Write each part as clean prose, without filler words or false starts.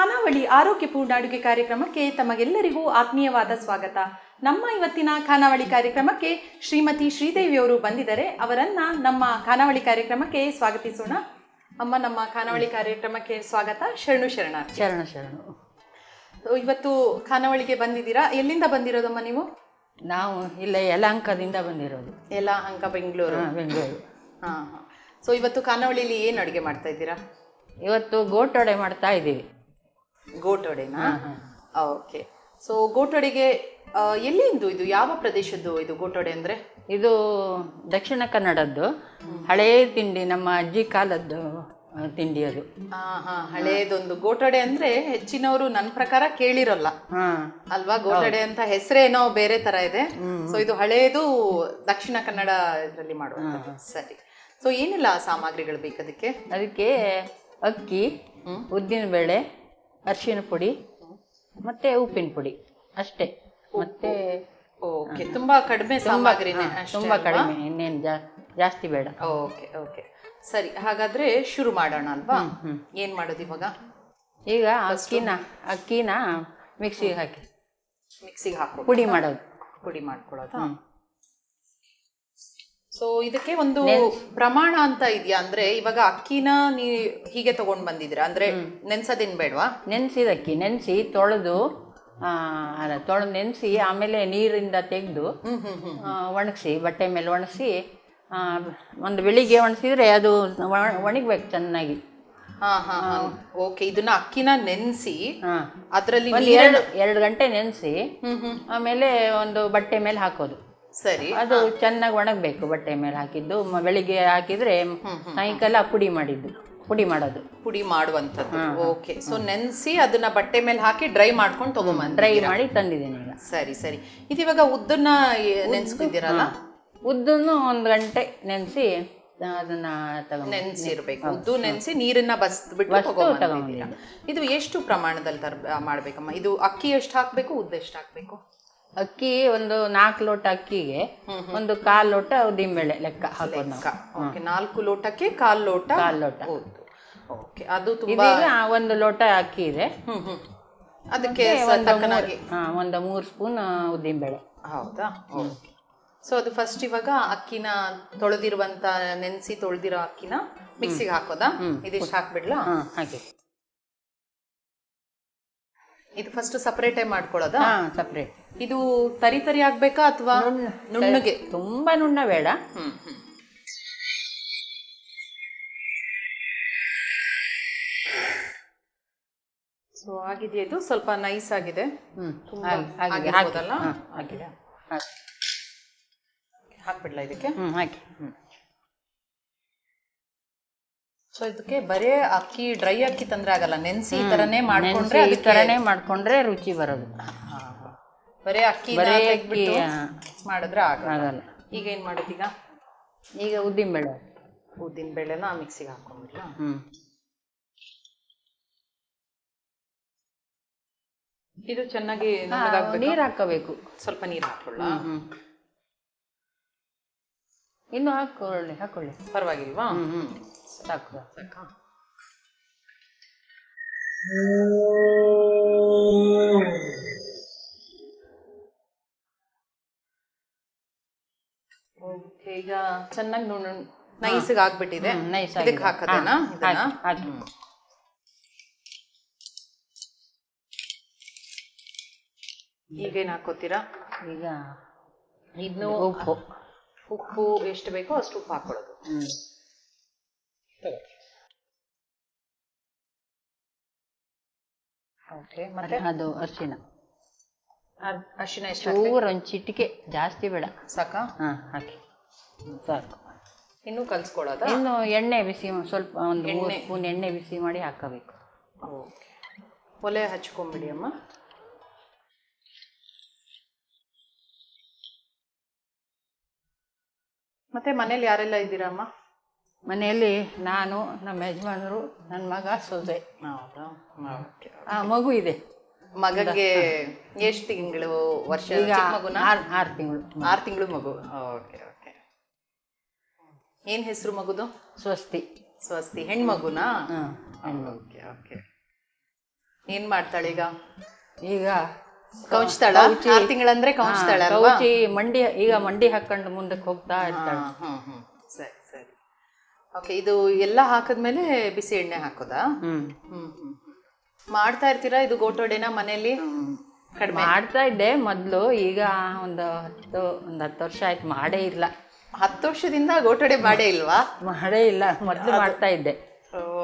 ಖಾನಾವಳಿ ಆರೋಗ್ಯಪೂರ್ಣ ಅಡುಗೆ ಕಾರ್ಯಕ್ರಮಕ್ಕೆ ತಮಗೆಲ್ಲರಿಗೂ ಆತ್ಮೀಯವಾದ ಸ್ವಾಗತ. ನಮ್ಮ ಇವತ್ತಿನ ಖಾನಾವಳಿ ಕಾರ್ಯಕ್ರಮಕ್ಕೆ ಶ್ರೀಮತಿ ಶ್ರೀದೇವಿಯವರು ಬಂದಿದ್ದಾರೆ. ಅವರನ್ನ ನಮ್ಮ ಖಾನಾವಳಿ ಕಾರ್ಯಕ್ರಮಕ್ಕೆ ಸ್ವಾಗತಿಸೋಣ. ಅಮ್ಮ, ನಮ್ಮ ಖಾನಾವಳಿ ಕಾರ್ಯಕ್ರಮಕ್ಕೆ ಸ್ವಾಗತ. ಶರಣು ಶರಣಾರ್ಥಿ. ಶರಣು ಶರಣು. ಇವತ್ತು ಖಾನಾವಳಿಗೆ ಬಂದಿದ್ದೀರಾ. ಎಲ್ಲಿಂದ ಬಂದಿರೋದಮ್ಮ ನೀವು? ನಾವು ಇಲ್ಲೇ ಯಲಹಂಕದಿಂದ ಬಂದಿರೋದು. ಯಲಹಂಕ, ಬೆಂಗಳೂರು. ಬೆಂಗಳೂರು. ಹಾಂ ಹಾಂ. ಸೊ ಇವತ್ತು ಖಾನಾವಳಿಲಿ ಏನು ಅಡುಗೆ ಮಾಡ್ತಾ ಇದ್ದೀರಾ? ಇವತ್ತು ಗೋಟೊಡೆ ಮಾಡ್ತಾ ಇದ್ದೀವಿ. ಗೋಟೊಡೆನಾ? ಓಕೆ. ಸೊ ಗೋಟೊಡೆಗೆ ಎಲ್ಲಿಂದು, ಇದು ಯಾವ ಪ್ರದೇಶದ್ದು ಇದು ಗೋಟೊಡೆ ಅಂದರೆ? ಇದು ದಕ್ಷಿಣ ಕನ್ನಡದ್ದು ಹಳೇ ತಿಂಡಿ, ನಮ್ಮ ಅಜ್ಜಿ ಕಾಲದ್ದು ತಿಂಡಿ ಅದು. ಹಳೇದೊಂದು ಗೋಟೊಡೆ ಅಂದ್ರೆ ಹೆಚ್ಚಿನವರು ನನ್ನ ಪ್ರಕಾರ ಕೇಳಿರಲ್ಲ ಅಲ್ವಾ? ಗೋಟೊಡೆ ಅಂತ ಹೆಸರೇನೋ ಬೇರೆ ತರ ಇದೆ. ಸೊ ಇದು ಹಳೇದು ದಕ್ಷಿಣ ಕನ್ನಡ ಇದರಲ್ಲಿ ಮಾಡುವಂಥದ್ದು. ಸರಿ. ಸೊ ಏನೆಲ್ಲ ಸಾಮಗ್ರಿಗಳು ಬೇಕು ಅದಕ್ಕೆ? ಅದಕ್ಕೆ ಅಕ್ಕಿ, ಉದ್ದಿನ ಬೇಳೆ, ಅರಿಶಿನ ಪುಡಿ ಮತ್ತೆ ಉಪ್ಪಿನ ಪುಡಿ ಅಷ್ಟೇ. ಮತ್ತೆ ಓಕೆ, ತುಂಬಾ ಕಡಿಮೆ ಸಾಮಗ್ರಿನೇ, ತುಂಬಾ ಕಡಿಮೆ, ಇನ್ನೇನು ಜಾಸ್ತಿ ಬೇಡ. ಓಕೆ ಓಕೆ, ಸರಿ. ಹಾಗಾದ್ರೆ ಶುರು ಮಾಡೋಣ ಅಲ್ವಾ? ಏನ್ ಮಾಡೋದು ಇವಾಗ? ಈಗ ಅಕ್ಕಿನ ಮಿಕ್ಸಿಗೆ ಹಾಕಿ ಪುಡಿ ಮಾಡೋದು, ಪುಡಿ ಮಾಡ್ಕೊಳ್ಳೋದು. ಸೊ ಇದಕ್ಕೆ ಒಂದು ಪ್ರಮಾಣ ಅಂತ ಇದೆಯಾ? ಅಂದ್ರೆ ಇವಾಗ ಅಕ್ಕಿನ ಹೀಗೆ ತಗೊಂಡ್ ಬಂದಿದ್ದೀರಾ ಅಂದ್ರೆ ನೆನ್ಸೋದೇನ್ ಬೇಡವಾ? ನೆನ್ಸಿದ ಅಕ್ಕಿ ನೆನ್ಸಿ ತೊಳೆದು ನೆನ್ಸಿ ಆಮೇಲೆ ನೀರಿಂದ ತೆಗೆದು ಒಣಗಿಸಿ, ಬಟ್ಟೆ ಮೇಲೆ ಒಣಗಿಸಿ, ಒಂದು ಬೆಳಿಗ್ಗೆ ಒಣಸಿದ್ರೆ ಅದು ಒಣಗ್ಬೇಕು ಚೆನ್ನಾಗಿ. ಓಕೆ. ಇದನ್ನ ಅಕ್ಕಿನ ನೆನ್ಸಿ ಅದ್ರಲ್ಲಿ ಎರಡು ಗಂಟೆ ನೆನ್ಸಿ ಆಮೇಲೆ ಒಂದು ಬಟ್ಟೆ ಮೇಲೆ ಹಾಕೋದು. ಸರಿ. ಅದು ಚೆನ್ನಾಗಿ ಒಣಗಬೇಕು. ಬಟ್ಟೆ ಮೇಲೆ ಹಾಕಿದ್ದು ಬೆಳಿಗ್ಗೆ ಹಾಕಿದ್ರೆ ಸಾಯಂಕಾಲ ಪುಡಿ ಮಾಡೋದು, ಪುಡಿ ಮಾಡುವಂಥದ್ದು. ಓಕೆ. ಸೊ ನೆನ್ಸಿ ಅದನ್ನ ಬಟ್ಟೆ ಮೇಲೆ ಹಾಕಿ ಡ್ರೈ ಮಾಡ್ಕೊಂಡು ಡ್ರೈ ಮಾಡಿ ತಂದಿದ್ದೇನೆ ಈಗ. ಸರಿ ಸರಿ. ಇದು ಇವಾಗ ಉದ್ದನ್ನ ನೆನ್ಸ್ತಿದ್ದೀರಲ್ಲ? ಉದ್ದನ್ನು 1 ಗಂಟೆ ನೆನ್ಸಿ ಅದನ್ನ ನೆನ್ಸಿರ್ಬೇಕು. ಉದ್ದು ನೆನ್ಸಿ ನೀರನ್ನ ಬಸ್ಬಿಟ್ಟು. ಇದು ಎಷ್ಟು ಪ್ರಮಾಣದಲ್ಲಿ ಮಾಡ್ಬೇಕಮ್ಮ? ಇದು ಅಕ್ಕಿ ಎಷ್ಟು ಹಾಕ್ಬೇಕು, ಉದ್ದ ಎಷ್ಟು ಹಾಕ್ಬೇಕು? ಅಕ್ಕಿ ಒಂದು 4 ಲೋಟ ಅಕ್ಕಿಗೆ ಒಂದು 1/4 ಲೋಟ ಉದ್ದಿನಬೇಳೆ ಲೆಕ್ಕ ಹಾಕೋದು. 4 ಲೋಟಕ್ಕೆ 1/4 ಲೋಟ. ಓಕೆ. ಅದು ತುಂಬಾ 1 ಲೋಟ ಅಕ್ಕಿ ಇದೆ, ಅದಕ್ಕೆ ಒಂದು 3 ಸ್ಪೂನ್ ಉದ್ದಿನಬೇಳೆ. ಹೌದಾ? ಓಕೆ. ಸೊ ಅದು ಫಸ್ಟ್ ಇವಾಗ ಅಕ್ಕಿನ ತೊಳೆದಿರುವಂತ ನೆನ್ಸಿ ತೊಳೆದಿರೋ ಅಕ್ಕಿನ ಮಿಕ್ಸಿಗೆ ಹಾಕೋದಾ? ಇದಿಷ್ಟು ಹಾಕ್ಬಿಡ್ಲಾ? ಹಾಕಿ. ಇದು ಫಸ್ಟ್ ಸಪರೇಟ್ ಆಗಿ ಮಾಡ್ಕೊಳ್ಳೋದಾ? ಸಪರೇಟ್. ಇದು ತರಿ ಆಗ್ಬೇಕಾ ಅಥವಾ ನುಣ್ಣಗೆ? ತುಂಬಾ ನುಣ್ಣ ಬೇಡ. ಸೊ ಆಗಿದೆ, ಇದು ಸ್ವಲ್ಪ ನೈಸ್ ಆಗಿದೆ. ಹಾಕ್ಬಿಡ್ಲಾ ಇದಕ್ಕೆ? ಹಾಕಿ. ಸೊ ಇದಕ್ಕೆ ಬರೇ ಅಕ್ಕಿ, ಡ್ರೈ ಅಕ್ಕಿ ತಂದ್ರೆ ಆಗಲ್ಲ, ನೆನ್ಸಿ ಈ ತರನೇ ಮಾಡ್ಕೊಂಡ್ರೆ ರುಚಿ ಬರೋದು. ಬರೇ ಅಕ್ಕಿ ಮಾಡಿದ್ರೆ ಆಗಲ್ಲ. ಈಗ ಏನ್ ಮಾಡೋದು? ಈಗ ಉದ್ದಿನ ಬೇಳೆನ ಮಿಕ್ಸಿಗೆ ಹಾಕೊಂಡ್ಬಿಡ್ಲಾ? ಇದು ಚೆನ್ನಾಗಿ ನೀರು ಹಾಕಬೇಕು. ಸ್ವಲ್ಪ ನೀರು ಹಾಕೊಳ್ಳ? ಇನ್ನು ಹಾಕೊಳ್ಳಿ, ಪರವಾಗಿಲ್ವಾ? ಸಾಕು. ಈಗ ಚೆನ್ನಾಗಿ ನೈಸ್ಗೆ ಆಗ್ಬಿಟ್ಟಿದೆ. ಇದಕ್ಕೆ ಹಾಕೋದೇನಾ? ಈಗೇನು ಹಾಕೋತೀರಾ? ಈಗ ಇನ್ನು ಉಪ್ಪು ಎಷ್ಟು ಬೇಕೋ ಅಷ್ಟು ಉಪ್ಪು ಹಾಕೊಳ್ಳೋದು. ಓಕೆ. ಮತ್ತೆ ಅದು ಅರಿಶಿನ ಎಷ್ಟು? ಒಂದು ಚಿಟಿಕೆ, ಜಾಸ್ತಿ ಬೇಡ. ಸಾಕಾ? ಹಾಕಿ ಸಾಕು. ಇನ್ನು ಕಲ್ಸ್ಕೊಳ್ಳೋದ? ಇನ್ನು ಎಣ್ಣೆ ಬಿಸಿ, ಸ್ವಲ್ಪ ಒಂದು 3 ಸ್ಪೂನ್ ಎಣ್ಣೆ ಬಿಸಿ ಮಾಡಿ ಹಾಕಬೇಕು. ಓಕೆ. ಒಲೆ ಹಚ್ಕೊಂಡ್ಬಿಡಿ ಅಮ್ಮ. ಮತ್ತೆ ಮನೇಲಿ ಯಾರೆಲ್ಲ ಇದ್ದೀರಮ್ಮ? ಮನೆಯಲ್ಲಿ ನಾನು, ನಮ್ಮ ಯಜಮಾನರು, ನನ್ನ ಮಗ, ಸೊಸೆ. ಹೌದಾ? ಮಗು ಇದೆ. ಮಗಗೆ ಎಷ್ಟು ತಿಂಗಳು, ವರ್ಷ? 6 ತಿಂಗಳು. 6 ತಿಂಗಳು ಮಗು. Okay okay. ಏನ್ ಹೆಸರು ಮಗುದು? ಸ್ವಸ್ತಿ. ಹೆಣ್ಮಗುನಾ? ಹೆಣ್ಮಗು. Okay okay. ಏನ್ ಮಾಡ್ತಾಳೆ ಈಗ? ಈಗ ಕೌಚ್ತಾಳ? 6 ತಿಂಗಳಂದ್ರೆ ಕೌಚ್ತಾಳ ಅಲ್ವಾ? ಕೌಚಿ ಮಂಡಿ ಹಾಕೊಂಡು ಮುಂದಕ್ಕೆ ಹೋಗ್ತಾ ಇರ್ತಾಳೆ. ಸರಿ ಸರಿ. ಓಕೆ, ಇದು ಎಲ್ಲ ಹಾಕಿದ್ಮೇಲೆ ಬಿಸಿ ಎಣ್ಣೆ ಹಾಕೋದಾ? ಮಾಡ್ತಾ ಇರ್ತೀರಾ ಇದು ಗೋಟೊಡೆನ ಮನೇಲಿ? ಕಡಿಮೆ ಮಾಡ್ತಾ ಇದ್ದೆ ಮೊದಲು, ಈಗ ಒಂದು 10 ವರ್ಷ ಆಯ್ತು ಮಾಡೇ ಇಲ್ಲ. 10 ವರ್ಷದಿಂದ ಗೋಟೊಡೆ ಮಾಡೇ ಇಲ್ವಾ? ಮಾಡೇ ಇಲ್ಲ, ಮೊದಲು ಮಾಡ್ತಾ ಇದ್ದೆ.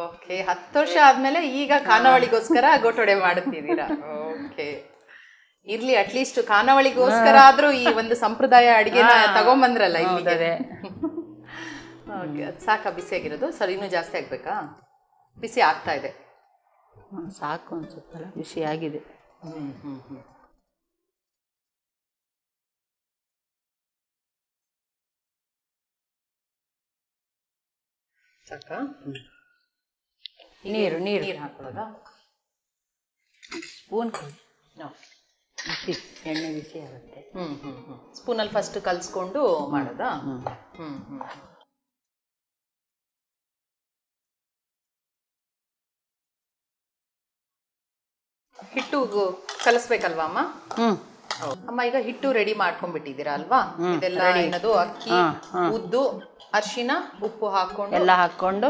ಓಕೆ, 10 ವರ್ಷ ಆದ್ಮೇಲೆ ಈಗ ಖಾನಾವಳಿಗೋಸ್ಕರ ಗೋಟೊಡೆ ಮಾಡುತ್ತಿದ್ದೀರಾ? ಓಕೆ, ಇರ್ಲಿ, ಅಟ್ಲೀಸ್ಟ್ ಖಾನಾವಳಿಗೋಸ್ಕರ ಆದ್ರೂ ಈ ಒಂದು ಸಂಪ್ರದಾಯ ಅಡಿಗೆನ ತಗೊಂಬಂದ್ರಲ್ಲ ಇಲ್ಲಿಗೆ. ಓಕೆ, ಅದು ಸಾಕಾ ಬಿಸಿಯಾಗಿರೋದು? ಸರ್ ಇನ್ನೂ ಜಾಸ್ತಿ ಆಗ್ಬೇಕಾ? ಬಿಸಿ ಆಗ್ತಾ ಇದೆ. ಸಾಕು ಅನ್ಸುತ್ತಲ್ಲ, ಬಿಸಿ ಆಗಿದೆ. ಸಾಕಾ? ನೀರು ಹಾಕೊಳ್ಳೋದಾ? ಸ್ಪೂನ್ ಬಿಸಿ, ಎಣ್ಣೆ ಬಿಸಿ ಆಗುತ್ತೆ. ಸ್ಪೂನಲ್ಲಿ ಫಸ್ಟ್ ಕಲ್ಸ್ಕೊಂಡು ಮಾಡೋದಾ? ಹಿಟ್ಟು ಕಲಸ್ಬೇಕಲ್ವಾ ಅಮ್ಮ? ಅಮ್ಮ ಈಗ ಹಿಟ್ಟು ರೆಡಿ ಮಾಡ್ಕೊಂಡ್ಬಿಟ್ಟಿದ್ದೀರಾ ಅಲ್ವಾ? ಇದೆಲ್ಲ ಏನದು ಅಕ್ಕಿ, ಉದ್ದು, ಅರಿಶಿನ, ಉಪ್ಪು ಹಾಕೊಂಡು ಎಲ್ಲ ಹಾಕೊಂಡು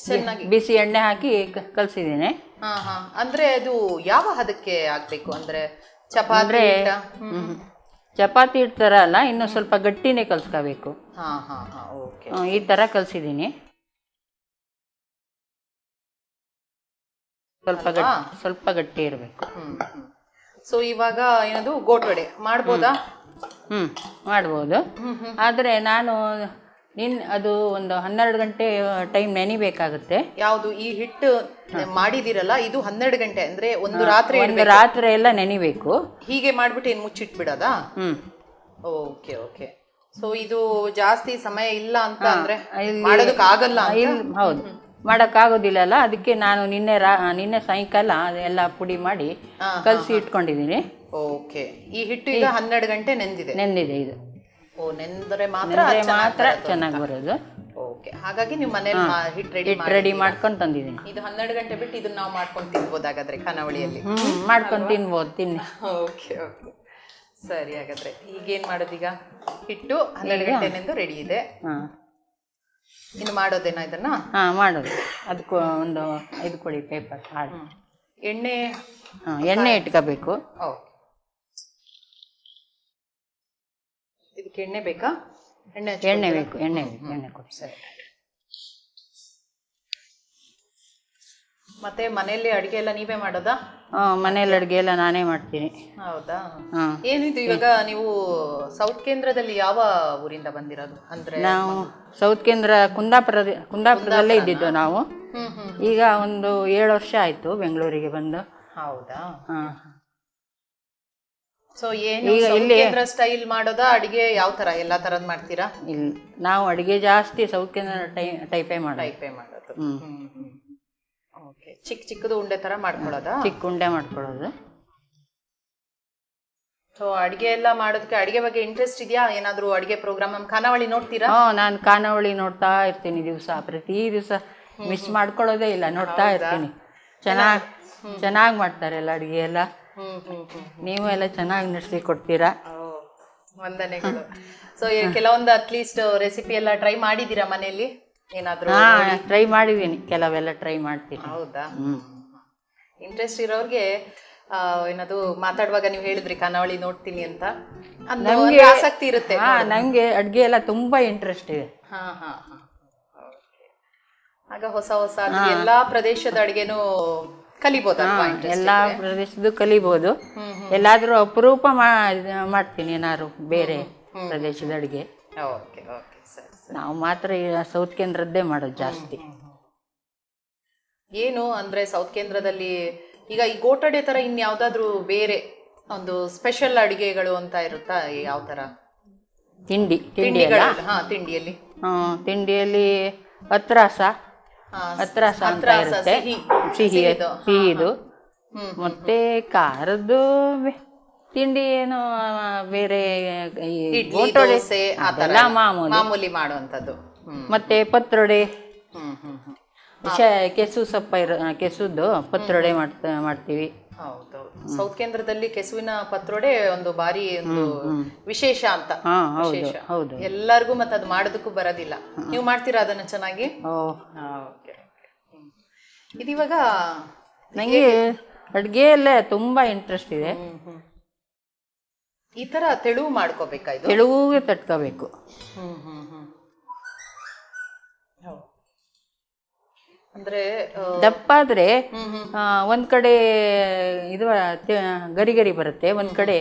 ಚೆನ್ನಾಗಿ ಬಿಸಿ ಎಣ್ಣೆ ಹಾಕಿ ಕಲ್ಸಿದ್ದೀನಿ. ಅಂದ್ರೆ ಅದು ಯಾವ ಹದಕ್ಕೆ ಆಗ್ಬೇಕು? ಅಂದ್ರೆ ಚಪಾತಿ ಚಪಾತಿ ಹಿಟ್ಟು ಅಲ್ಲ, ಇನ್ನು ಸ್ವಲ್ಪ ಗಟ್ಟಿನೇ ಕಲ್ಸ್ಕೋಬೇಕು. ಈ ತರ ಕಲ್ಸಿದ್ದೀನಿ. ಸ್ವಲ್ಪ ಗಟ್ಟಿ ಇರಬೇಕು. ಸೊ ಇವಾಗ ಏನದು ಗೋಟೊಡೆ ಮಾಡ್ಬೋದಾ? ಮಾಡ್ಬೋದು. ಆದ್ರೆ ನಾನು ಅದು ಒಂದು 12 ಗಂಟೆ ಟೈಮ್ ನೆನಿಬೇಕಾಗುತ್ತೆ. ಯಾವುದು ಈ ಹಿಟ್ಟು ಮಾಡಿದಿರಲ್ಲ ಇದು 12 ಗಂಟೆ ಅಂದ್ರೆ ಒಂದು ರಾತ್ರಿ ಎಲ್ಲ ನೆನಿಬೇಕು. ಹೀಗೆ ಮಾಡ್ಬಿಟ್ಟು ಏನ್ ಮುಚ್ಚಿಟ್ಬಿಡೋದಾ? Okay okay. ಸೊ ಇದು ಜಾಸ್ತಿ ಸಮಯ ಇಲ್ಲ ಅಂತ ಅಂದ್ರೆ ಮಾಡೋದಕ್ಕಾಗಲ್ಲ? ಹೌದು, ಮಾಡೋಕ್ಕಾಗೋದಿಲ್ಲಲ್ಲ. ಅದಕ್ಕೆ ನಾನು ನಿನ್ನೆ ಸಾಯಂಕಾಲ ಅದೆಲ್ಲ ಪುಡಿ ಮಾಡಿ ಕಲಸಿ ಇಟ್ಕೊಂಡಿದ್ದೀನಿ. ಓಕೆ, ಈ ಹಿಟ್ಟು ಈಗ 12 ಗಂಟೆ ನೆಂದಿದೆ ಇದು. ನೆಂದರೆ ಮಾತ್ರ ಚೆನ್ನಾಗಿ ಬರೋದು. ಓಕೆ, ಹಾಗಾಗಿ ನೀವು ಮನೇಲಿ ಹಿಟ್ಟು ರೆಡಿ ಮಾಡ್ಕೊಂಡು ತಂದಿದ್ದೀನಿ. ಇದು 12 ಗಂಟೆ ಬಿಟ್ಟು ಇದನ್ನ ನಾವು ಮಾಡ್ಕೊಂಡು ತಿನ್ಬೋದು ಹಾಗಾದ್ರೆ ಖಾನಾವಳಿಯಲ್ಲಿ? ಮಾಡ್ಕೊಂಡು ತಿನ್ಬೋದು, ತಿನ್ನಿ. ಓಕೆ ಓಕೆ, ಸರಿ. ಹಾಗಾದ್ರೆ ಈಗೇನ್ ಮಾಡೋದು? ಈಗ ಹಿಟ್ಟು 12 ಗಂಟೆನೆಂದು ರೆಡಿ ಇದೆ. ಇನ್ನು ಮಾಡೋದೇನಾ ಇದನ್ನ? ಮಾಡೋದು. ಅದಕ್ಕೂ ಒಂದು 5 ಕೊಡಿ ಪೇಪರ್ ಹಾಳು. ಎಣ್ಣೆ ಇಟ್ಕೋಬೇಕು. ಇದಕ್ಕೆ ಎಣ್ಣೆ ಬೇಕಾ? ಎಣ್ಣೆ ಬೇಕು. ಎಣ್ಣೆ ಕೊಡಿ. ಸರಿ. ಮತ್ತೆ ಮನೆಯಲ್ಲಿ ಅಡಿಗೆ ಎಲ್ಲ ನೀವೇ ಮಾಡೋದಾ? ಮನೆಯಲ್ಲಿ ಅಡಿಗೆ ಎಲ್ಲ ನಾನೇ ಮಾಡ್ತೀನಿ. ಹೌದಾ? ಏನಿದು ಇವಾಗ ನೀವು ಸೌತ್ ಕೇಂದ್ರದಲ್ಲಿ ಯಾವ ಊರಿಂದ ಬಂದಿರೋದು? ಅಂದ್ರೆ ನಾವು ಸೌತ್ ಕೇಂದ್ರ ಕುಂದಾಪುರದಲ್ಲೇ ಇದ್ದಿದ್ದು ನಾವು. ಈಗ ಒಂದು 7 ವರ್ಷ ಆಯ್ತು ಬೆಂಗಳೂರಿಗೆ ಬಂದು. ಹೌದಾ? ಸೊ ಏನು ಕೇಂದ್ರ ಸ್ಟೈಲ್ ಮಾಡೋದಾ? ಅಡಿಗೆ ಯಾವ ತರ ಎಲ್ಲಾ ತರದ್ ಮಾಡ್ತೀರಾ? ಇಲ್ಲ, ನಾವು ಅಡಿಗೆ ಜಾಸ್ತಿ ಸೌತ್ ಕೇಂದ್ರ ಟೈಪೇ ಮಾಡೋದು. ಓಕೆ, ಚಿಕ್ಕದು ಉಂಡೆ ತರ ಮಾಡ್ಕೊಳ್ಳೋದಾ? ಚಿಕ್ಕ ಉಂಡೆ ಮಾಡ್ಕೊಳ್ಳೋದು. ಸೊ ಅಡಿಗೆ ಎಲ್ಲ ಮಾಡೋದಕ್ಕೆ ಅಡಿಗೆ ಬಗ್ಗೆ ಇಂಟ್ರೆಸ್ಟ್ ಇದೆಯಾ? ಏನಾದ್ರು ಅಡಿಗೆ ಪ್ರೋಗ್ರಾಮ್ ನಮ್ಮ ಖಾನಾವಳಿ ನೋಡ್ತೀರಾ? ನಾನು ಖಾನಾವಳಿ ನೋಡ್ತಾ ಇರ್ತೀನಿ ಪ್ರತಿ ದಿವಸ ಮಿಸ್ ಮಾಡ್ಕೊಳ್ಳೋದೇ ಇಲ್ಲ, ನೋಡ್ತಾ ಇರ್ತೀನಿ. ಚೆನ್ನಾಗಿ ಮಾಡ್ತಾರೆ ಎಲ್ಲ ಅಡಿಗೆ ಎಲ್ಲ. ನೀವು ಎಲ್ಲ ಚೆನ್ನಾಗಿ ನಡೆಸಿ ಕೊಡ್ತೀರಾ. ವಂದನೆಗಳು. ಸೊ ಕೆಲವೊಂದು ಅಟ್ಲೀಸ್ಟ್ ರೆಸಿಪಿ ಎಲ್ಲ ಟ್ರೈ ಮಾಡಿದೀರಾ ಮನೆಯಲ್ಲಿ ಏನಾದ್ರು? ಟ್ರೈ ಮಾಡಿದ್ದೀನಿ, ಕೆಲವೆಲ್ಲ ಟ್ರೈ ಮಾಡ್ತೀನಿ. ಹೌದಾ? ಇಂಟ್ರೆಸ್ಟ್ ಇರೋರಿಗೆ ಏನದು ಮಾತಾಡುವಾಗ ನೀವು ಹೇಳಿದ್ರಿ ಖಾನಾವಳಿ ನೋಡ್ತೀನಿ ಅಂತ, ನಮ್ಗೆ ಆಸಕ್ತಿ ಇರುತ್ತೆ. ನಂಗೆ ಅಡ್ಗೆ ಎಲ್ಲ ತುಂಬಾ ಇಂಟ್ರೆಸ್ಟ್ ಇದೆ. ಆಗ ಹೊಸ ಎಲ್ಲಾ ಪ್ರದೇಶದ ಅಡಿಗೆನೂ ಕಲಿಬಹುದಲ್ವಾ? ಎಲ್ಲಾ ಪ್ರದೇಶದ್ದು ಕಲಿಬಹುದು. ಎಲ್ಲಾದ್ರೂ ಅಪರೂಪ ಮಾಡ್ತೀನಿ ಏನಾದ್ರು ಬೇರೆ ಪ್ರದೇಶದ ಅಡಿಗೆ. ನಾವು ಮಾತ್ರ ಸೌತ್ ಕೇಂದ್ರದ್ದೇ ಮಾಡೋದು ಜಾಸ್ತಿ. ಏನು ಅಂದ್ರೆ ಸೌತ್ ಕೇಂದ್ರದಲ್ಲಿ ಈಗ ಈ ಗೋಟಡೆ ತರ ಇನ್ಯಾವ್ದಾದ್ರು ಬೇರೆ ಒಂದು ಸ್ಪೆಷಲ್ ಅಡಿಗೆಗಳು ಅಂತ ಇರುತ್ತಾ? ಯಾವ ತರ ತಿಂಡಿಯಲ್ಲಿ? ತಿಂಡಿಯಲ್ಲಿ ಅತ್ರಾಸ ಅಂತ ಇರುತ್ತೆ, ಸಿಹಿದು. ಮತ್ತೆ ಖಾರದ್ದು ತಿಂಡಿ ಏನು ಬೇರೆ ಮಾಮೂಲಿ ಮಾಡುವಂತದ್ದು. ಮತ್ತೆ ಪತ್ರೊಡೆ, ಕೆಸು ಸೊಪ್ಪ ಕೆಸುದ್ದು ಪತ್ರೊಡೆ ಮಾಡ್ತೀವಿ. ಹೌದೌದು, ಸೌತ್ ಕೇಂದ್ರದಲ್ಲಿ ಕೆಸುವಿನ ಪತ್ರೊಡೆ ಒಂದು ಬಾರಿ ಒಂದು ವಿಶೇಷ ಅಂತ. ವಿಶೇಷ ಎಲ್ಲರಿಗೂ ಮತ್ತೆ ಅದು ಮಾಡೋದಕ್ಕೂ ಬರೋದಿಲ್ಲ. ನೀವು ಮಾಡ್ತೀರಾ ಅದನ್ನ ಚೆನ್ನಾಗಿ? ಇದಿವಾಗ ನಂಗೆ ಅಡ್ಗೆಯಲ್ಲೇ ತುಂಬಾ ಇಂಟ್ರೆಸ್ಟ್ ಇದೆ. ಈ ತರ ತೆಳುವು ಮಾಡ್ಕೋಬೇಕಾ? ಇದು ತೆಳುವಿಗೆ ತಟ್ಕೋಬೇಕು. ಅಂದ್ರೆ ದಪ್ಪ ಆದ್ರೆ ಒಂದ್ ಕಡೆ ಇದು ಗರಿ ಗರಿ ಬರುತ್ತೆ, ಒಂದ್ ಕಡೆ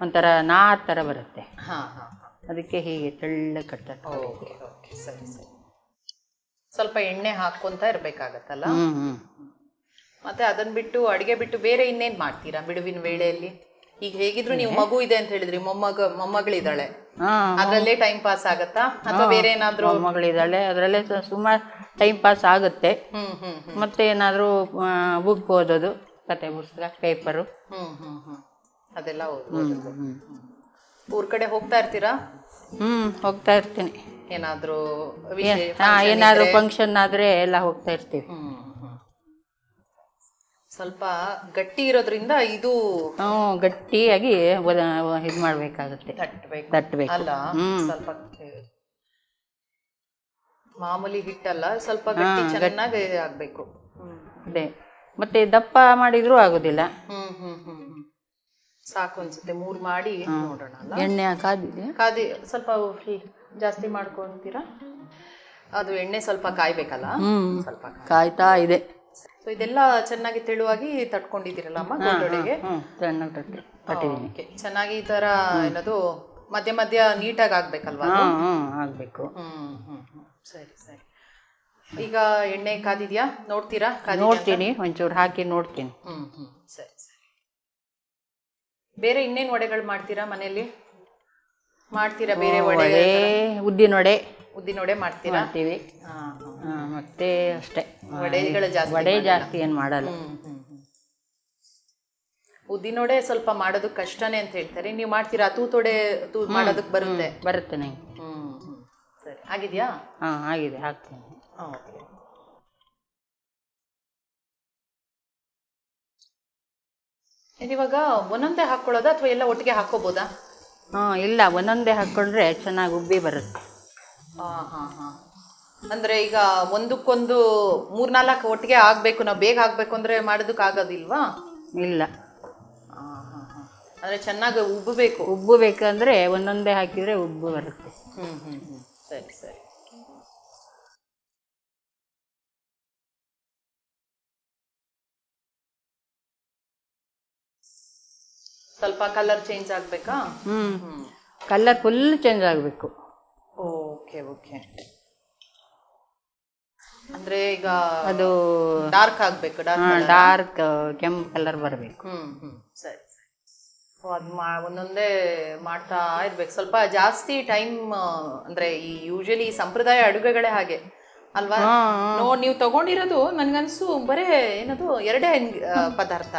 ಒಂಥರ ನಾರ್ ತರ ಬರುತ್ತೆ. ಅದಕ್ಕೆ ಹೀಗೆ ತೆಳ್ಳ ಕಟ್ಟ. ಸರಿ ಸರಿ. ಸ್ವಲ್ಪ ಎಣ್ಣೆ ಹಾಕೊಂತ ಇರ್ಬೇಕಾಗತ್ತಲ್ಲ. ಮತ್ತೆ ಅದನ್ನ ಬಿಟ್ಟು ಅಡಿಗೆ ಬಿಟ್ಟು ಬೇರೆ ಇನ್ನೇನ್ ಮಾಡ್ತೀರಾ ಬಿಡುವಿನ ವೇಳೆಯಲ್ಲಿ? ಈಗ ಹೇಗಿದ್ರು ನೀವು ಮಗು ಇದೆ ಅಂತ ಹೇಳಿದ್ರಿ, ಮೊಮ್ಮಗಳಿದ್ದಾಳೆ, ಅದ್ರಲ್ಲೇ ಟೈಮ್ ಪಾಸ್ ಆಗತ್ತಾ ಅಥವಾ ಬೇರೆ ಏನಾದ್ರು? ಮೊಮ್ಮಗಳಿದ್ದಾಳೆ, ಅದ್ರಲ್ಲೇ ಸುಮಾರು ಟೈಮ್ ಪಾಸ್ ಆಗುತ್ತೆ. ಮತ್ತೆ ಏನಾದ್ರು ಬುಕ್ ಓದೋದು, ಕತೆ ಪುಸ್ತಕ, ಪೇಪರು, ಅದೆಲ್ಲ ಓದೋದು. ಊರ್ ಕಡೆ ಹೋಗ್ತಾ ಇರ್ತೀರಾ? ಹೋಗ್ತಾ ಇರ್ತೀನಿ. ಏನಾದ್ರು ಏನಾದ್ರು ಫಂಕ್ಷನ್ ಆದ್ರೆ ಎಲ್ಲ ಹೋಗ್ತಾ ಇರ್ತೀವಿ. ಸ್ವಲ್ಪ ಗಟ್ಟಿ ಇರೋದ್ರಿಂದ ಇದು ಗಟ್ಟಿಯಾಗಿ ಇದು ಮಾಡ್ಬೇಕಾಗುತ್ತೆ, ತಟ್ಟಬೇಕು ಅಲ್ಲ. ಸ್ವಲ್ಪ ಮಾಮೂಲಿ ಹಿಟ್ಟಲ್ಲ, ಸ್ವಲ್ಪ ಗಟ್ಟಿ ಚೆನ್ನಾಗಿ ಆಗ್ಬೇಕು. ಅದೇ ಮತ್ತೆ ದಪ್ಪ ಮಾಡಿದ್ರು ಆಗೋದಿಲ್ಲ. ಸಾಕು ಅನ್ಸುತ್ತೆ 3 ಮಾಡಿ ನೋಡೋಣ. ಎಣ್ಣೆ ಕಾದಿ ಸ್ವಲ್ಪ ಜಾಸ್ತಿ ಮಾಡ್ಕೊಂತೀರಾ? ಅದು ಎಣ್ಣೆ ಸ್ವಲ್ಪ ಕಾಯ್ಬೇಕಲ್ಲ, ಸ್ವಲ್ಪ ಕಾಯ್ತಾ ಇದೆ. ಸೊ ಇದೆಲ್ಲ ಚೆನ್ನಾಗಿ ತೆಳುವಾಗಿ ತಟ್ಕೊಂಡಿದ್ದೀರಲ್ಲ ಅಮ್ಮ ಗೋಲ್ಡೊಡೆಗೆ? ಚೆನ್ನಾಗಿ ಈ ತರ ಏನದು ಮಧ್ಯ ಮಧ್ಯ ನೀಟಾಗಿ ಆಗ್ಬೇಕಲ್ವಾ? ಆಗ್ಬೇಕು. ಸರಿ ಸರಿ. ಈಗ ಎಣ್ಣೆ ಕಾದಿದ್ಯಾ? ನೋಡ್ತೀರಾ? ನೋಡ್ತೀನಿ, ಒಂಚೂರು ಹಾಕಿ ನೋಡ್ತೀನಿ. ಸರಿ ಸರಿ. ಬೇರೆ ಇನ್ನೇನು ವಡೆಗಳು ಮಾಡ್ತೀರಾ ಮನೆಯಲ್ಲಿ? ಮಾಡ್ತೀರಾ ಬೇರೆ ವಡೆ? ಉದ್ದಿನೊಡೆ ಮಾಡ್ತೀವಿ. ಮತ್ತೆ ಅಷ್ಟೇ, ವಡೆ ಜಾಸ್ತಿ ಏನ್ ಮಾಡಲ್ಲ. ಉದ್ದಿನೊಡೆ ಸ್ವಲ್ಪ ಮಾಡೋದು ಕಷ್ಟನೇ ಅಂತ ಹೇಳ್ತಾರೆ, ನೀವು ಮಾಡ್ತೀರಾ? ತೂತೊಡೆ ಮಾಡೋದಕ್ಕೆ ಬರುತ್ತೆ ನಂಗೆ. ಸರಿ, ಆಗಿದ್ಯಾ? ಆಗಿದೆ, ಹಾಕ್ತೀನಿ. ಇವಾಗ ಒಂದೊಂದೇ ಹಾಕೊಳ್ಳೋದಾ ಅಥವಾ ಎಲ್ಲ ಒಟ್ಟಿಗೆ ಹಾಕೋಬೋದಾ? ಇಲ್ಲ, ಒಂದೊಂದೇ ಹಾಕೊಂಡ್ರೆ ಚೆನ್ನಾಗಿ ಉಬ್ಬಿ ಬರುತ್ತೆ. ಅಂದ್ರೆ ಈಗ ಒಂದಕ್ಕೊಂದು 3-4 ಒಟ್ಟಿಗೆ ಆಗ್ಬೇಕು, ನಾವು ಬೇಗ ಆಗ್ಬೇಕು ಅಂದ್ರೆ ಮಾಡೋದಕ್ಕೆ ಆಗೋದಿಲ್ವಾ? ಇಲ್ಲ, ಅಂದ್ರೆ ಚೆನ್ನಾಗಿ ಉಬ್ಬಬೇಕಂದ್ರೆ ಒಂದೊಂದೇ ಹಾಕಿದ್ರೆ ಉಬ್ಬು ಬರುತ್ತೆ. ಸರಿ ಸರಿ. ಸ್ವಲ್ಪ ಕಲರ್ ಚೇಂಜ್ ಆಗ್ಬೇಕಾ? ಕಲರ್ ಫುಲ್ ಚೇಂಜ್ ಆಗಬೇಕು. Okay okay. ಅಂದ್ರೆ ಈಗ ಅದು ಡಾರ್ಕ್ ಆಗ್ಬೇಕು, ಡಾರ್ಕ್ ಕೆಂಪು ಕಲರ್ ಬರಬೇಕು. ಸರಿ ಸರಿ. ಅದು ಒಂದೊಂದೇ ಮಾಡ್ತಾ ಇರ್ಬೇಕು. ಸ್ವಲ್ಪ ಜಾಸ್ತಿ ಟೈಮ್, ಅಂದ್ರೆ ಈ ಯೂಶಲಿ ಸಂಪ್ರದಾಯ ಅಡುಗೆಗಳೇ ಹಾಗೆ ಅಲ್ವಾ? ನೀವು ತಗೊಂಡಿರೋದು ನನ್ಗನ್ಸು ಬರೇ ಏನದು 2 ಪದಾರ್ಥ,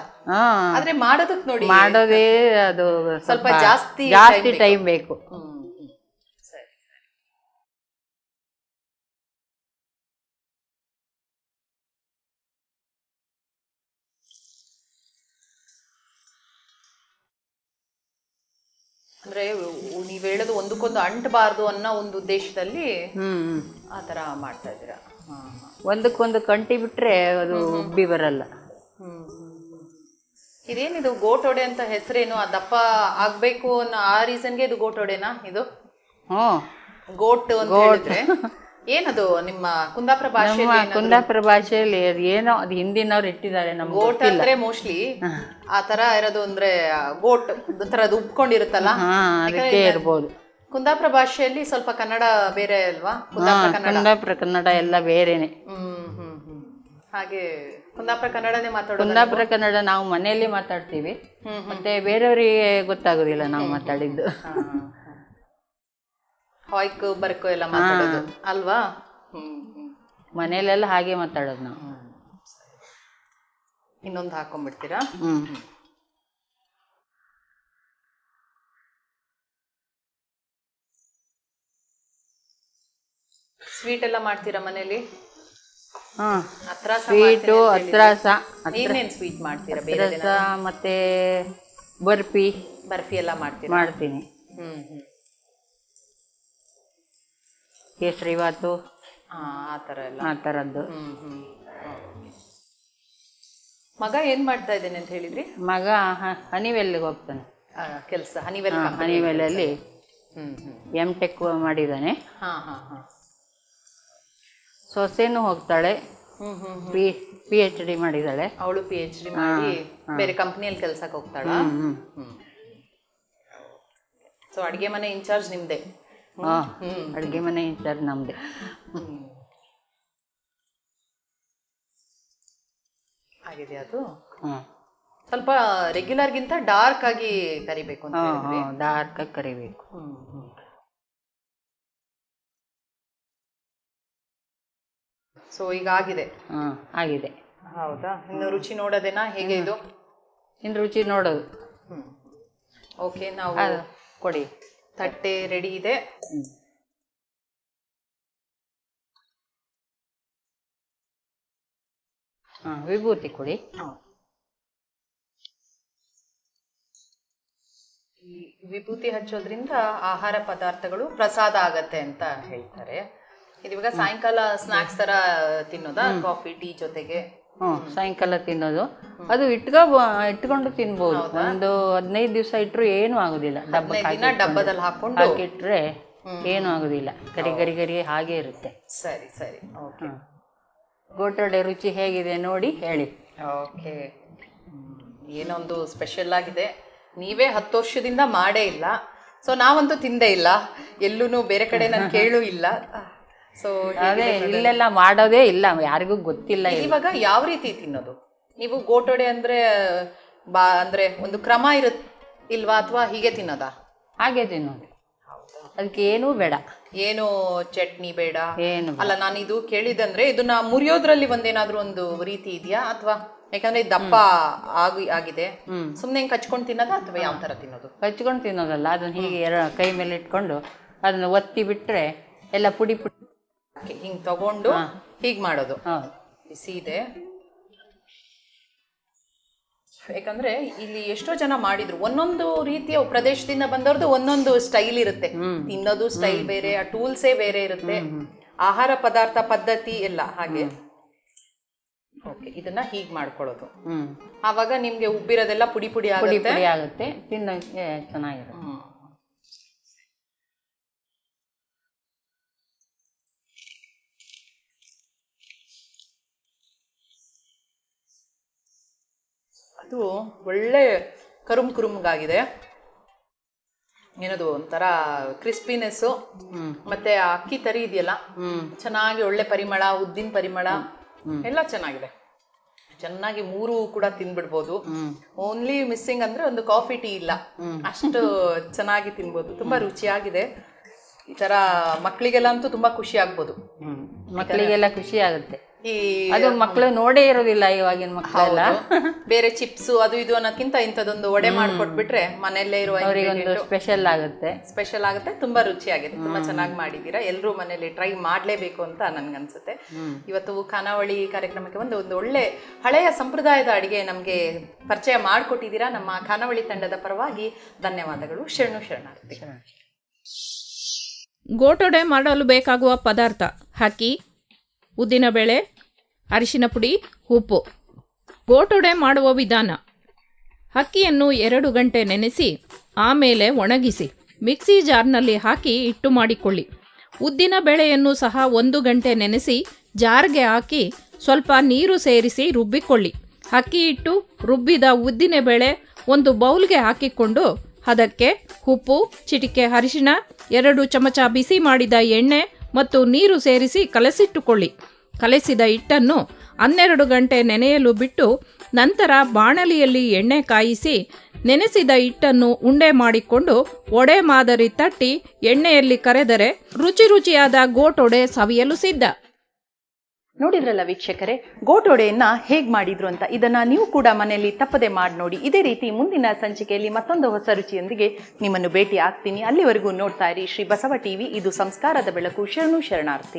ಆದ್ರೆ ಮಾಡೋದಕ್ಕೆ ನೋಡಿ ಮಾಡೋದೇ ಅದು ಸ್ವಲ್ಪ ಜಾಸ್ತಿ ಟೈಮ್ ಬೇಕು. ಸರಿ. ಅಂದ್ರೆ ನೀವ್ ಹೇಳೋದು ಒಂದಕ್ಕೊಂದು ಅಂಟಬಾರ್ದು ಅನ್ನೋ ಒಂದು ಉದ್ದೇಶದಲ್ಲಿ ಆತರ ಮಾಡ್ತಾ ಇದ್ದೀರಾ? ಒಂದಕ್ಕೊಂದು ಕಂಟಿ ಬಿಟ್ರೆ ಅದು ಉಬ್ಬಿ ಬರಲ್ಲ. ಇದೇನಿದು ಗೋಟೊಡೆ ಅಂತ ಹೆಸರೇನು? ಆ ದಪ್ಪ ಆಗ್ಬೇಕು ಅನ್ನೋ ಆ ರೀಸನ್ಗೆ ಇದು ಗೋಟೊಡೆನಾ? ಇದು ಗೋಟ್ ಅಂತ ಹೇಳಿದ್ರೆ ಏನದು ನಿಮ್ಮ ಕುಂದಾಪುರ ಭಾಷೆಯಲ್ಲಿ ಅದು ಏನೋ ಅದು ಹಿಂದಿನವ್ರು ಇಟ್ಟಿದ್ದಾರೆ. ನಮ್ಗೆ ಗೋಟ್ ಅಂದ್ರೆ ಮೋಸ್ಟ್ಲಿ ಆ ತರ ಇರೋದು, ಅಂದ್ರೆ ಗೋಟ್ ಒಂಥರ ಅದು ಉಬ್ಕೊಂಡಿರುತ್ತಲ್ಲ, ಅದಕ್ಕೆ ಇರ್ಬೋದು. ಕುಂದಾಪುರ ಭಾಷೆಯಲ್ಲಿ ಸ್ವಲ್ಪ ಕನ್ನಡ ಬೇರೆ ಅಲ್ವಾ? ಕುಂದಾಪುರ ಕನ್ನಡ ಎಲ್ಲ ಬೇರೆನೆ. ಹಾಗೆ ಕುಂದಾಪುರ ಕನ್ನಡನೇ ಮಾತಾಡೋದು. ಕುಂದಾಪುರ ಕನ್ನಡ ನಾವು ಮನೆಯಲ್ಲಿ ಮಾತಾಡ್ತೀವಿ, ಮತ್ತೆ ಬೇರೆಯವರಿಗೆ ಗೊತ್ತಾಗೋದಿಲ್ಲ ನಾವು ಮಾತಾಡಿದ್ದು. ಹಾಯ್ಕು ಬರ್ಕೋ ಎಲ್ಲ ಮಾತಾಡೋದು ಅಲ್ವಾ? ಮನೆಯಲ್ಲೆಲ್ಲ ಹಾಗೆ ಮಾತಾಡೋದು ನಾವು. ಇನ್ನೊಂದು ಹಾಕೊಂಡ್ಬಿಡ್ತೀರಾ? ಸ್ವೀಟ್ ಎಲ್ಲ ಮಾಡ್ತೀರಾ ಮನೇಲಿ? ಹಾಂ ಅತ್ರಾಸ ಸ್ವೀಟು ಅತ್ರಾಸ ಏನೇನು ಸ್ವೀಟ್ ಮಾಡ್ತೀರಾ? ಬೇರೆ ಅತ್ರಾಸ ಮತ್ತು ಬರ್ಫಿ ಬರ್ಫಿ ಎಲ್ಲ ಮಾಡ್ತೀರಾ? ಮಾಡ್ತೀನಿ. ಕೇಸರಿ ಬಾತು ಆ ಥರ ಎಲ್ಲ. ಆ ಥರದ್ದು. ಮಗ ಏನು ಮಾಡ್ತಾ ಇದ್ದೇನೆ ಅಂತ ಹೇಳಿದ್ರಿ? ಮಗ ಹನಿವೆಲ್ಗೆ ಹೋಗ್ತಾನೆ ಕೆಲಸ. ಹನಿವೆಲ್ ಹನಿವೆಲ್ಲಲ್ಲಿ M.Tech ಮಾಡಿದ್ದಾನೆ. ಸೊಸೆನೂ ಹೋಗ್ತಾಳೆ, PhD ಮಾಡಿದ್ದಾಳೆ. ಅವಳು PhD ಮಾಡಿ ಬೇರೆ ಕಂಪ್ನಿಯಲ್ಲಿ ಕೆಲಸಕ್ಕೆ ಹೋಗ್ತಾಳ. ಸೊ ಅಡುಗೆ ಮನೆ ಇನ್ಚಾರ್ಜ್ ನಿಮ್ದೆ? ಅಡುಗೆ ಮನೆ ಇನ್ಚಾರ್ಜ್ ನಮ್ದೆ. ಆಗಿದೆ ಅದು. ಸ್ವಲ್ಪ ರೆಗ್ಯುಲರ್ಗಿಂತ ಡಾರ್ಕ್ ಆಗಿ ಕರಿಬೇಕು ಅಂತ ಹೇಳಿದ್ರಿ. ಡಾರ್ಕ್ ಆಗಿ ಕರಿಬೇಕು. ಸೊ ಈಗ ಆಗಿದೆ? ಆಗಿದೆ. ಹೌದಾ? ಇನ್ನು ರುಚಿ ನೋಡೋದೇನಾ? ಹೇಗೆ ಇದು? ಇನ್ನು ರುಚಿ ನೋಡೋದು. ಓಕೆ, ನಾವು ಕೊಡಿ. ತಟ್ಟೆ ರೆಡಿ ಇದೆ. ವಿಭೂತಿ ಕೊಡಿ. ಈ ವಿಭೂತಿ ಹಚ್ಚೋದ್ರಿಂದ ಆಹಾರ ಪದಾರ್ಥಗಳು ಪ್ರಸಾದ ಆಗತ್ತೆ ಅಂತ ಹೇಳ್ತಾರೆ. ಇವಾಗ ಸಾಯಂಕಾಲ ಸ್ನಾಕ್ಸ್ ತರ ತಿನ್ನೋದಾ? ಕಾಫಿ ಟೀ ಜೊತೆಗೆ? ಸಾಯಂಕಾಲ ತಿನ್ನೋದು. ಅದು ಇಟ್ಕೊಂಡು ತಿನ್ಬೋದು. ಒಂದು 15 ದಿವಸ ಇಟ್ಟರು ಏನೂ ಆಗುದಿಲ್ಲ. ಡಬ್ಬದಲ್ಲಿ ಹಾಕೊಂಡು ಹಾಕಿಟ್ರೆ ಏನೂ ಆಗುದಿಲ್ಲ. ಗರಿ ಹಾಗೆ ಇರುತ್ತೆ. ಸರಿ ಸರಿ, ಓಕೆ. ಗೋಟೊಡೆ ರುಚಿ ಹೇಗಿದೆ ನೋಡಿ ಹೇಳಿ. ಓಕೆ, ಏನೊಂದು ಸ್ಪೆಷಲ್ ಆಗಿದೆ. ನೀವೇ 10 ವರ್ಷದಿಂದ ಮಾಡೇ ಇಲ್ಲ. ಸೊ ನಾವಂತೂ ತಿಂದೇ ಇಲ್ಲ, ಎಲ್ಲೂ ಬೇರೆ ಕಡೆ ನಾನು ಕೇಳೂ ಇಲ್ಲ. ಸೊ ಅದೇ ಇಲ್ಲೆಲ್ಲ ಮಾಡೋದೇ ಇಲ್ಲ, ಯಾರಿಗೂ ಗೊತ್ತಿಲ್ಲ. ಇವಾಗ ಯಾವ ರೀತಿ ತಿನ್ನೋದು ನೀವು? ಗೋಟೊಡೆ ಅಂದ್ರೆ ಅಂದ್ರೆ ಒಂದು ಕ್ರಮ ಇಲ್ವಾ, ಅಥವಾ ಹೀಗೆ ತಿನ್ನೋದಾ? ಹಾಗೆ ತಿನ್ನೋದು. ಅದಕ್ಕೆ ಏನೂ ಬೇಡ, ಏನು ಚಟ್ನಿ ಬೇಡ ಏನು ಅಲ್ಲ. ನಾನು ಇದು ಕೇಳಿದಂದ್ರೆ ಇದನ್ನ ಮುರಿಯೋದ್ರಲ್ಲಿ ಒಂದೇನಾದ್ರೂ ಒಂದು ರೀತಿ ಇದೆಯಾ, ಅಥವಾ ಯಾಕಂದ್ರೆ ದಪ್ಪ ಆಗಿದೆ ಸುಮ್ನೆ ಹಿಂಗ್ ಕಚ್ಕೊಂಡು ತಿನ್ನೋದಾ, ಅಥವಾ ಯಾವ ತರ ತಿನ್ನೋದು? ಕಚ್ಕೊಂಡು ತಿನ್ನೋದಲ್ಲ, ಅದನ್ನ ಹೀಗೆ ಕೈ ಮೇಲೆ ಇಟ್ಕೊಂಡು ಅದನ್ನ ಒತ್ತಿ ಬಿಟ್ರೆ ಎಲ್ಲ ಪುಡಿ ಪುಡಿ ಹಿಂಗ್ ತಗೊಂಡು ಹೀಗ್ ಮಾಡೋದು. ಬಿಸಿ ಇದೆ. ಯಾಕಂದ್ರೆ ಇಲ್ಲಿ ಎಷ್ಟೋ ಜನ ಮಾಡಿದ್ರು, ಒಂದೊಂದು ರೀತಿಯ ಪ್ರದೇಶದಿಂದ ಬಂದವ್ರದ್ದು ಒಂದೊಂದು ಸ್ಟೈಲ್ ಇರುತ್ತೆ. ತಿನ್ನೋದು ಸ್ಟೈಲ್ ಬೇರೆ, ಆ ಟೂಲ್ಸೇ ಬೇರೆ ಇರುತ್ತೆ, ಆಹಾರ ಪದಾರ್ಥ ಪದ್ಧತಿ ಎಲ್ಲ ಹಾಗೆ. ಓಕೆ, ಇದನ್ನ ಹೀಗ್ ಮಾಡ್ಕೊಳ್ಳೋದು. ಆವಾಗ ನಿಮ್ಗೆ ಉಬ್ಬಿರೋದೆಲ್ಲ ಪುಡಿ ಪುಡಿ ಆಗುತ್ತೆ, ತಿನ್ನೋಕೆ ಚೆನ್ನಾಗಿರುತ್ತೆ. ಅದು ಒಳ್ಳೆ ಕುರುಮ್ಗಾಗಿದೆ. ಏನದು ಒಂಥರ ಕ್ರಿಸ್ಪಿನೆಸ್ಸು, ಮತ್ತೆ ಅಕ್ಕಿ ತರಿ ಇದೆಯಲ್ಲ ಚೆನ್ನಾಗಿ ಒಳ್ಳೆ ಪರಿಮಳ, ಉದ್ದಿನ ಪರಿಮಳ ಎಲ್ಲ ಚೆನ್ನಾಗಿದೆ. ಚೆನ್ನಾಗಿ 3 ಕೂಡ ತಿನ್ಬಿಡ್ಬೋದು. ಓನ್ಲಿ ಮಿಸ್ಸಿಂಗ್ ಅಂದ್ರೆ ಒಂದು ಕಾಫಿ ಟೀ ಇಲ್ಲ, ಅಷ್ಟು ಚೆನ್ನಾಗಿ ತಿನ್ಬೋದು. ತುಂಬಾ ರುಚಿಯಾಗಿದೆ. ಈ ತರ ಮಕ್ಕಳಿಗೆಲ್ಲ ಅಂತೂ ತುಂಬಾ ಖುಷಿ ಆಗ್ಬೋದು. ಮಕ್ಕಳಿಗೆಲ್ಲ ಖುಷಿ ಆಗುತ್ತೆ. ಅದು ಮಕ್ಕಳು ನೋಡೇ ಇರೋದಿಲ್ಲ ಇವಾಗಿನ ಮಕ್ಕಳೆಲ್ಲ. ಬೇರೆ ಚಿಪ್ಸು ಅದು ಇದು ಅನ್ನೋಕ್ಕಿಂತ ಇಂಥದೊಂದು ವಡೆ ಮಾಡ್ಕೊಟ್ಬಿಟ್ರೆ ಮನೆಯಲ್ಲೇ ಇರುವ ಸ್ಪೆಷಲ್ ಆಗುತ್ತೆ. ತುಂಬಾ ರುಚಿಯಾಗಿದೆ, ತುಂಬಾ ಚೆನ್ನಾಗಿ ಮಾಡಿದ್ದೀರಾ. ಎಲ್ಲರೂ ಮನೇಲಿ ಟ್ರೈ ಮಾಡ್ಲೇಬೇಕು ಅಂತ ನನ್ಗನ್ಸುತ್ತೆ. ಇವತ್ತು ಖಾನಾವಳಿ ಕಾರ್ಯಕ್ರಮಕ್ಕೆ ಒಂದು ಒಳ್ಳೆ ಹಳೆಯ ಸಂಪ್ರದಾಯದ ಅಡಿಗೆ ನಮ್ಗೆ ಪರಿಚಯ ಮಾಡಿಕೊಟ್ಟಿದ್ದೀರಾ. ನಮ್ಮ ಖಾನಾವಳಿ ತಂಡದ ಪರವಾಗಿ ಧನ್ಯವಾದಗಳು. ಶರಣಾರ್ಥಿ. ಗೋಟೊಡೆ ಮಾಡಲು ಬೇಕಾಗುವ ಪದಾರ್ಥ: ಅಕ್ಕಿ, ಉದ್ದಿನಬೇಳೆ, ಅರಿಶಿನ ಪುಡಿ, ಉಪ್ಪು. ಗೋಟೊಡೆ ಮಾಡುವ ವಿಧಾನ: ಅಕ್ಕಿಯನ್ನು 2 ಗಂಟೆ ನೆನೆಸಿ ಆಮೇಲೆ ಒಣಗಿಸಿ ಮಿಕ್ಸಿ ಜಾರ್ನಲ್ಲಿ ಹಾಕಿ ಹಿಟ್ಟು ಮಾಡಿಕೊಳ್ಳಿ. ಉದ್ದಿನ ಬೇಳೆಯನ್ನು ಸಹ 1 ಗಂಟೆ ನೆನೆಸಿ ಜಾರ್ಗೆ ಹಾಕಿ ಸ್ವಲ್ಪ ನೀರು ಸೇರಿಸಿ ರುಬ್ಬಿಕೊಳ್ಳಿ. ಅಕ್ಕಿ ಹಿಟ್ಟು, ರುಬ್ಬಿದ ಉದ್ದಿನಬೇಳೆ ಒಂದು ಬೌಲ್ಗೆ ಹಾಕಿಕೊಂಡು ಅದಕ್ಕೆ ಉಪ್ಪು, ಚಿಟಿಕೆ ಅರಿಶಿನ, 2 ಚಮಚ ಬಿಸಿ ಮಾಡಿದ ಎಣ್ಣೆ ಮತ್ತು ನೀರು ಸೇರಿಸಿ ಕಲಸಿಟ್ಟುಕೊಳ್ಳಿ. ಕಲಸಿದ ಹಿಟ್ಟನ್ನು 12 ಗಂಟೆ ನೆನೆಯಲು ಬಿಟ್ಟು ನಂತರ ಬಾಣಲಿಯಲ್ಲಿ ಎಣ್ಣೆ ಕಾಯಿಸಿ ನೆನೆಸಿದ ಹಿಟ್ಟನ್ನು ಉಂಡೆ ಮಾಡಿಕೊಂಡು ಒಡೆ ಮಾದರಿ ತಟ್ಟಿ ಎಣ್ಣೆಯಲ್ಲಿ ಕರೆದರೆ ರುಚಿಯಾದ ಗೋಟೊಡೆ ಸವಿಯಲು ಸಿದ್ಧ. ನೋಡಿದ್ರಲ್ಲ ವೀಕ್ಷಕರೇ, ಗೋಟೊಡೆಯನ್ನ ಹೇಗ್ ಮಾಡಿದ್ರು ಅಂತ. ಇದನ್ನ ನೀವು ಕೂಡ ಮನೆಯಲ್ಲಿ ತಪ್ಪದೆ ಮಾಡಿ ನೋಡಿ. ಇದೇ ರೀತಿ ಮುಂದಿನ ಸಂಚಿಕೆಯಲ್ಲಿ ಮತ್ತೊಂದು ಹೊಸ ರುಚಿಯೊಂದಿಗೆ ನಿಮ್ಮನ್ನು ಭೇಟಿ ಆಗ್ತೀನಿ. ಅಲ್ಲಿವರೆಗೂ ನೋಡ್ತಾ ಇರಿ ಶ್ರೀ ಬಸವ ಟಿವಿ. ಇದು ಸಂಸ್ಕಾರದ ಬೆಳಕು. ಶರಣಾರ್ಥಿ.